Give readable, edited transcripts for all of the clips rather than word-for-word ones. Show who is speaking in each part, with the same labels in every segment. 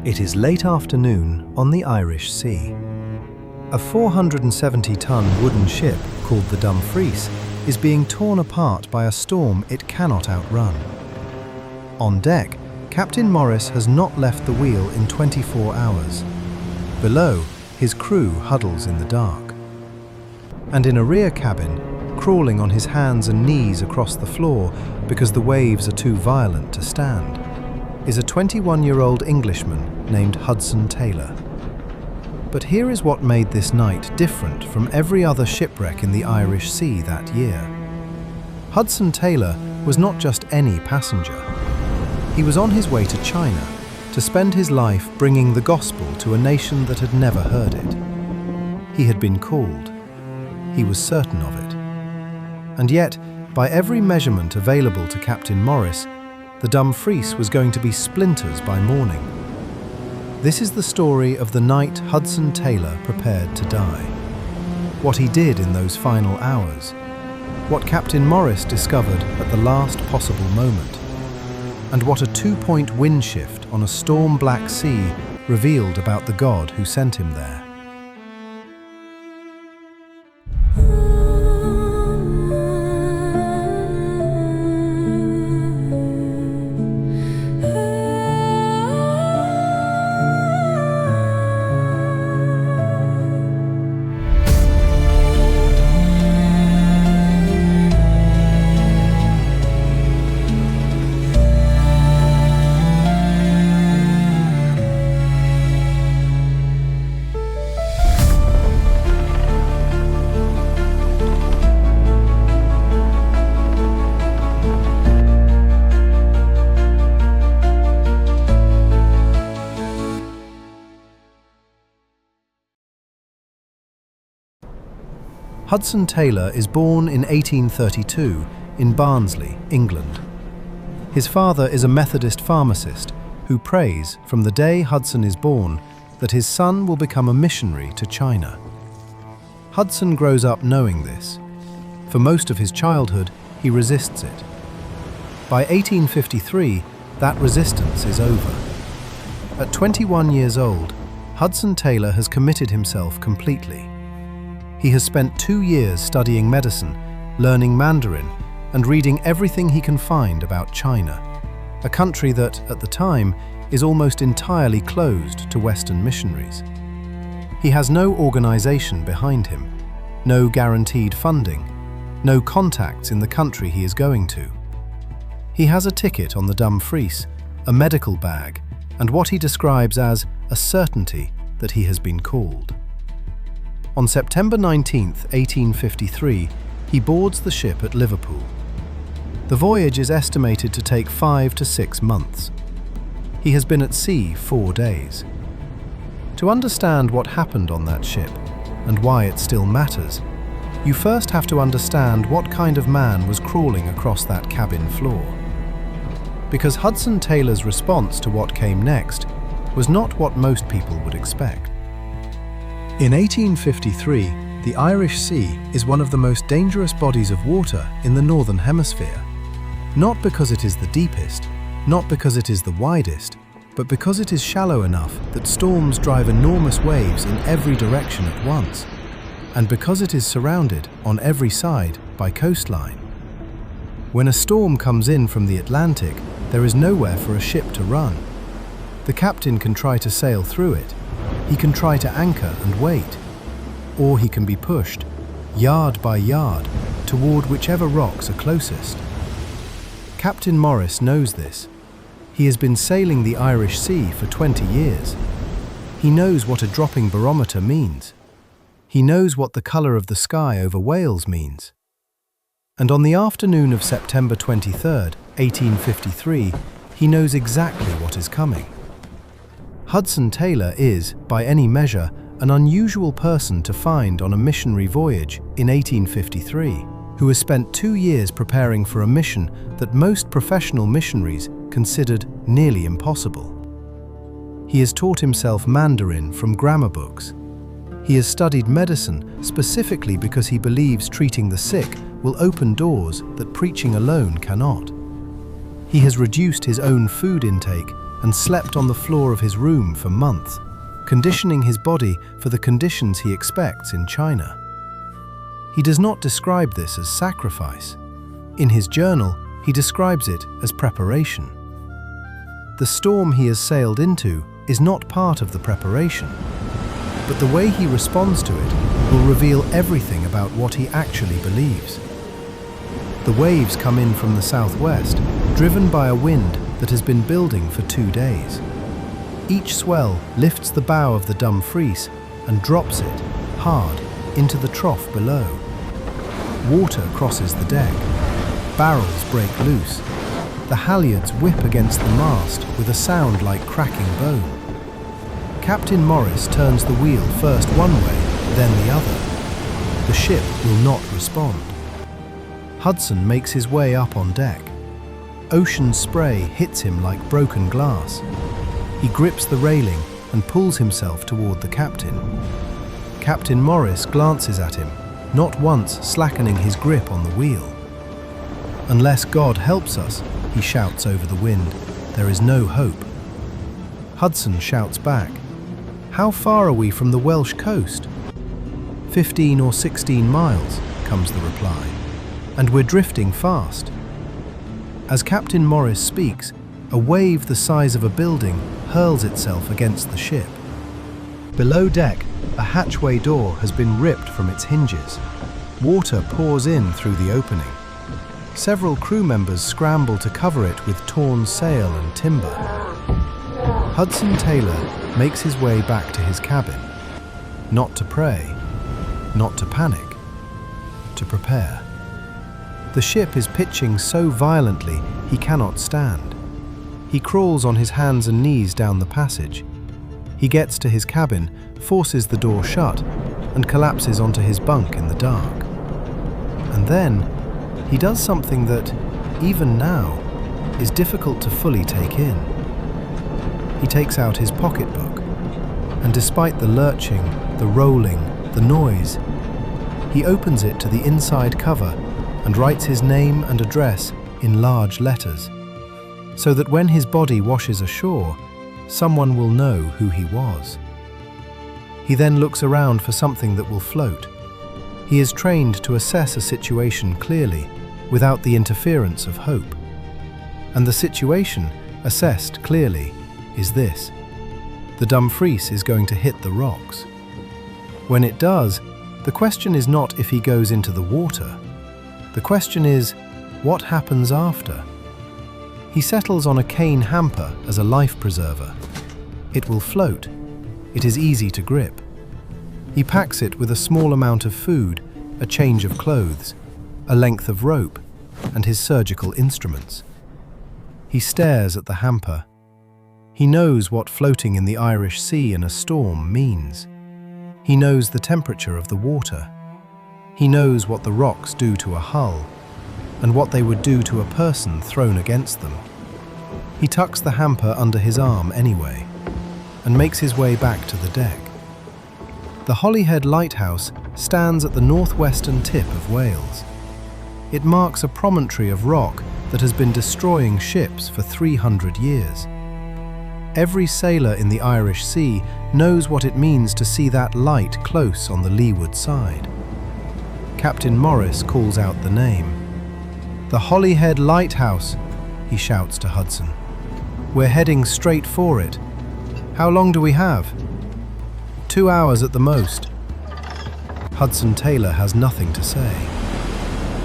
Speaker 1: It is late afternoon on the Irish Sea. A 470-ton wooden ship called the Dumfries is being torn apart by a storm it cannot outrun. On deck, Captain Morris has not left the wheel in 24 hours. Below, his crew huddles in the dark. And in a rear cabin, crawling on his hands and knees across the floor because the waves are too violent to stand, is a 21-year-old Englishman named Hudson Taylor. But here is what made this night different from every other shipwreck in the Irish Sea that year. Hudson Taylor was not just any passenger. He was on his way to China to spend his life bringing the gospel to a nation that had never heard it. He had been called. He was certain of it. And yet, by every measurement available to Captain Morris, the Dumfries was going to be splinters by morning. This is the story of the night Hudson Taylor prepared to die. What he did in those final hours. What Captain Morris discovered at the last possible moment. And what a 2-point wind shift on a storm-black sea revealed about the God who sent him there. Hudson Taylor is born in 1832 in Barnsley, England. His father is a Methodist pharmacist who prays from the day Hudson is born that his son will become a missionary to China. Hudson grows up knowing this. For most of his childhood, he resists it. By 1853, that resistance is over. At 21 years old, Hudson Taylor has committed himself completely. He has spent 2 years studying medicine, learning Mandarin, and reading everything he can find about China, a country that, at the time, is almost entirely closed to Western missionaries. He has no organization behind him, no guaranteed funding, no contacts in the country he is going to. He has a ticket on the Dumfries, a medical bag, and what he describes as a certainty that he has been called. On September 19, 1853, he boards the ship at Liverpool. The voyage is estimated to take 5 to 6 months. He has been at sea 4 days. To understand what happened on that ship, and why it still matters, you first have to understand what kind of man was crawling across that cabin floor. Because Hudson Taylor's response to what came next was not what most people would expect. In 1853, the Irish Sea is one of the most dangerous bodies of water in the Northern Hemisphere. Not because it is the deepest, not because it is the widest, but because it is shallow enough that storms drive enormous waves in every direction at once, and because it is surrounded on every side by coastline. When a storm comes in from the Atlantic, there is nowhere for a ship to run. The captain can try to sail through it. He can try to anchor and wait, or he can be pushed, yard by yard, toward whichever rocks are closest. Captain Morris knows this. He has been sailing the Irish Sea for 20 years. He knows what a dropping barometer means. He knows what the colour of the sky over Wales means. And on the afternoon of September 23rd, 1853, he knows exactly what is coming. Hudson Taylor is, by any measure, an unusual person to find on a missionary voyage in 1853, who has spent 2 years preparing for a mission that most professional missionaries considered nearly impossible. He has taught himself Mandarin from grammar books. He has studied medicine specifically because he believes treating the sick will open doors that preaching alone cannot. He has reduced his own food intake and slept on the floor of his room for months, conditioning his body for the conditions he expects in China. He does not describe this as sacrifice. In his journal, he describes it as preparation. The storm he has sailed into is not part of the preparation, but the way he responds to it will reveal everything about what he actually believes. The waves come in from the southwest, driven by a wind that has been building for 2 days. Each swell lifts the bow of the Dumfries and drops it, hard, into the trough below. Water crosses the deck. Barrels break loose. The halyards whip against the mast with a sound like cracking bone. Captain Morris turns the wheel first one way, then the other. The ship will not respond. Hudson makes his way up on deck. Ocean spray hits him like broken glass. He grips the railing and pulls himself toward the captain. Captain Morris glances at him, not once slackening his grip on the wheel. "Unless God helps us," he shouts over the wind, "there is no hope." Hudson shouts back, "How far are we from the Welsh coast?" 15 or 16 miles, comes the reply, "and we're drifting fast." As Captain Morris speaks, a wave the size of a building hurls itself against the ship. Below deck, a hatchway door has been ripped from its hinges. Water pours in through the opening. Several crew members scramble to cover it with torn sail and timber. Hudson Taylor makes his way back to his cabin, not to pray, not to panic, to prepare. The ship is pitching so violently he cannot stand. He crawls on his hands and knees down the passage. He gets to his cabin, forces the door shut, and collapses onto his bunk in the dark. And then, he does something that, even now, is difficult to fully take in. He takes out his pocketbook, and despite the lurching, the rolling, the noise, he opens it to the inside cover and writes his name and address in large letters, so that when his body washes ashore, someone will know who he was. He then looks around for something that will float. He is trained to assess a situation clearly, without the interference of hope. And the situation, assessed clearly, is this: the Dumfries is going to hit the rocks. When it does, the question is not if he goes into the water. The question is, what happens after? He settles on a cane hamper as a life preserver. It will float. It is easy to grip. He packs it with a small amount of food, a change of clothes, a length of rope, and his surgical instruments. He stares at the hamper. He knows what floating in the Irish Sea in a storm means. He knows the temperature of the water. He knows what the rocks do to a hull, and what they would do to a person thrown against them. He tucks the hamper under his arm anyway, and makes his way back to the deck. The Holyhead Lighthouse stands at the northwestern tip of Wales. It marks a promontory of rock that has been destroying ships for 300 years. Every sailor in the Irish Sea knows what it means to see that light close on the leeward side. Captain Morris calls out the name. "The Holyhead Lighthouse," he shouts to Hudson. "We're heading straight for it. How long do we have?" 2 hours at the most." Hudson Taylor has nothing to say.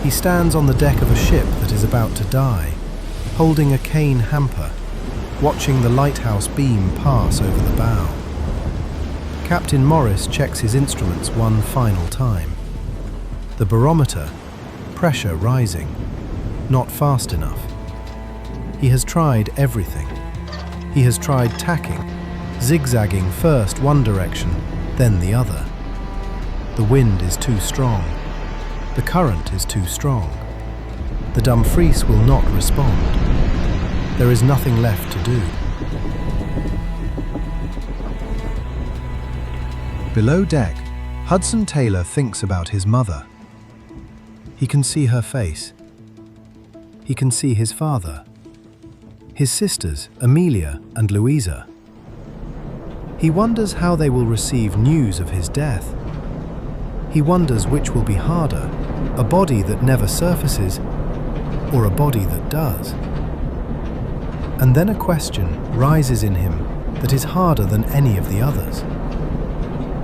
Speaker 1: He stands on the deck of a ship that is about to die, holding a cane hamper, watching the lighthouse beam pass over the bow. Captain Morris checks his instruments one final time. The barometer, pressure rising, not fast enough. He has tried everything. He has tried tacking, zigzagging first one direction, then the other. The wind is too strong. The current is too strong. The Dumfries will not respond. There is nothing left to do. Below deck, Hudson Taylor thinks about his mother. He can see her face. He can see his father. his sisters, Amelia and Louisa. He wonders how they will receive news of his death. He wonders which will be harder, a body that never surfaces or a body that does. And then a question rises in him that is harder than any of the others.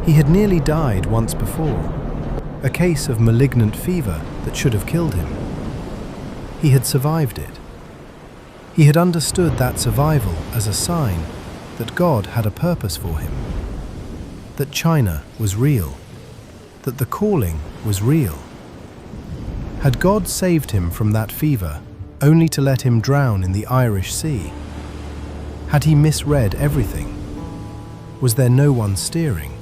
Speaker 1: He had nearly died once before, a case of malignant fever that should have killed him. He had survived it. He had understood that survival as a sign that God had a purpose for him, that China was real, that the calling was real. Had God saved him from that fever only to let him drown in the Irish Sea? Had he misread everything? Was there no one steering?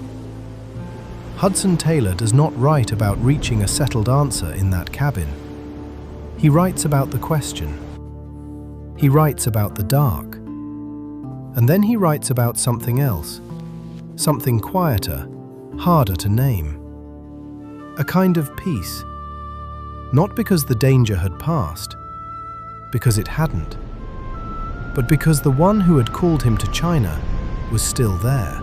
Speaker 1: Hudson Taylor does not write about reaching a settled answer in that cabin. He writes about the question. He writes about the dark. And then he writes about something else, something quieter, harder to name. A kind of peace. Not because the danger had passed, because it hadn't, but because the one who had called him to China was still there.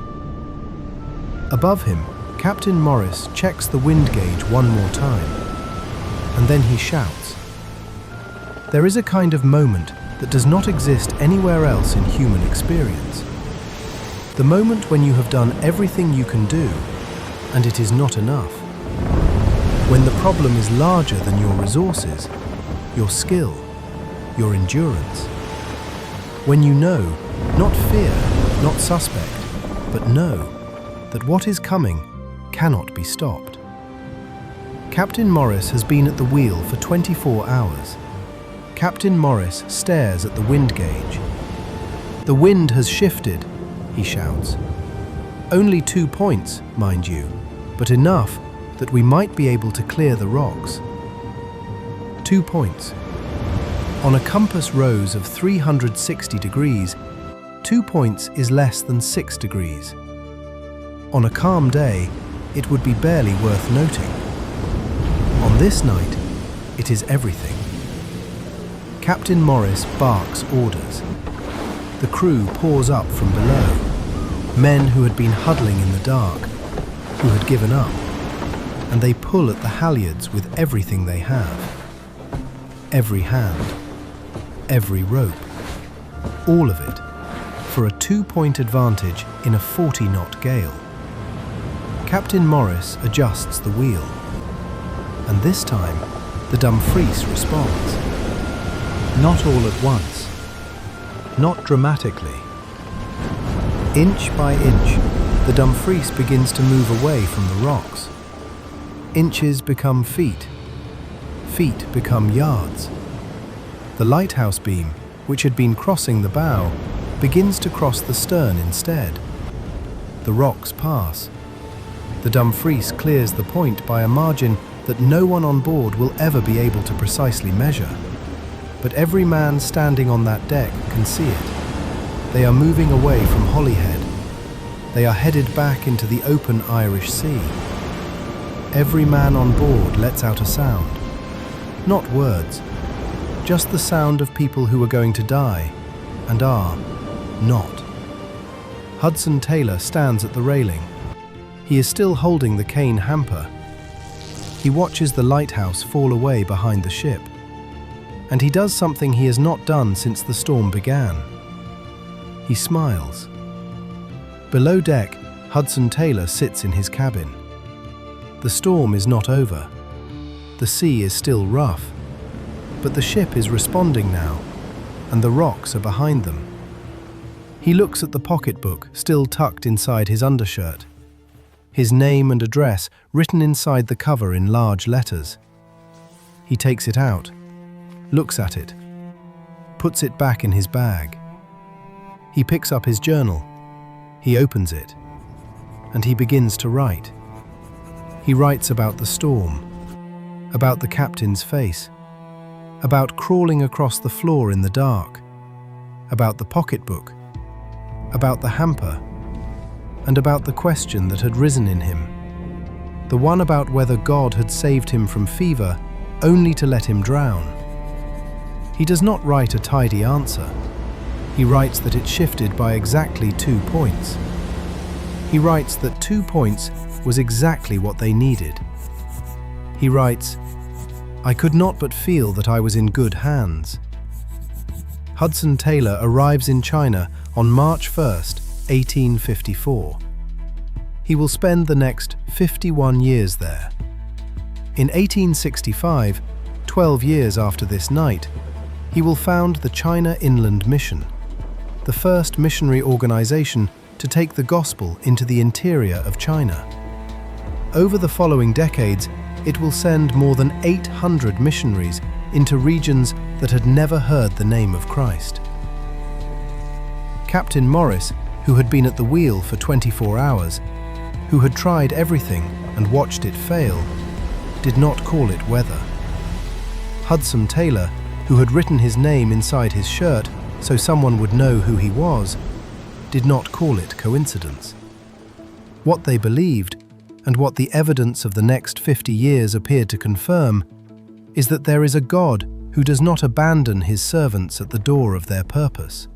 Speaker 1: Above him, Captain Morris checks the wind gauge one more time, and then he shouts. There is a kind of moment that does not exist anywhere else in human experience. The moment when you have done everything you can do, and it is not enough. When the problem is larger than your resources, your skill, your endurance. When you know, not fear, not suspect, but know that what is coming cannot be stopped. Captain Morris has been at the wheel for 24 hours. Captain Morris stares at the wind gauge. The wind has shifted, he shouts. Only 2 points, mind you, but enough that we might be able to clear the rocks. 2 points. On a compass rose of 360 degrees, 2 points is less than 6 degrees. On a calm day, it would be barely worth noting. On this night, it is everything. Captain Morris barks orders. The crew pours up from below. Men who had been huddling in the dark, who had given up, and they pull at the halyards with everything they have. Every hand, every rope, all of it, for a 2-point advantage in a 40-knot gale. Captain Morris adjusts the wheel, and this time the Dumfries responds. Not all at once, not dramatically. Inch by inch, the Dumfries begins to move away from the rocks. Inches become feet, feet become yards. The lighthouse beam, which had been crossing the bow, begins to cross the stern instead. The rocks pass. The Dumfries clears the point by a margin that no one on board will ever be able to precisely measure. But every man standing on that deck can see it. They are moving away from Holyhead. They are headed back into the open Irish Sea. Every man on board lets out a sound. Not words, just the sound of people who are going to die and are not. Hudson Taylor stands at the railing. He is still holding the cane hamper. He watches the lighthouse fall away behind the ship. And he does something he has not done since the storm began. He smiles. Below deck, Hudson Taylor sits in his cabin. The storm is not over. The sea is still rough. But the ship is responding now, and the rocks are behind them. He looks at the pocketbook still tucked inside his undershirt. His name and address written inside the cover in large letters. He takes it out, looks at it, puts it back in his bag. He picks up his journal. He opens it, and he begins to write. He writes about the storm, about the captain's face, about crawling across the floor in the dark, about the pocketbook, about the hamper, and about the question that had risen in him, the one about whether God had saved him from fever only to let him drown. He does not write a tidy answer. He writes that it shifted by exactly 2 points. He writes that 2 points was exactly what they needed. He writes, "I could not but feel that I was in good hands." Hudson Taylor arrives in China on March 1st, 1854. He will spend the next 51 years there. In 1865, 12 years after this night, he will found the China Inland Mission, the first missionary organization to take the gospel into the interior of China. Over the following decades, it will send more than 800 missionaries into regions that had never heard the name of Christ. Captain Morris, who had been at the wheel for 24 hours, who had tried everything and watched it fail, did not call it weather. Hudson Taylor, who had written his name inside his shirt so someone would know who he was, did not call it coincidence. What they believed, and what the evidence of the next 50 years appeared to confirm, is that there is a God who does not abandon his servants at the door of their purpose.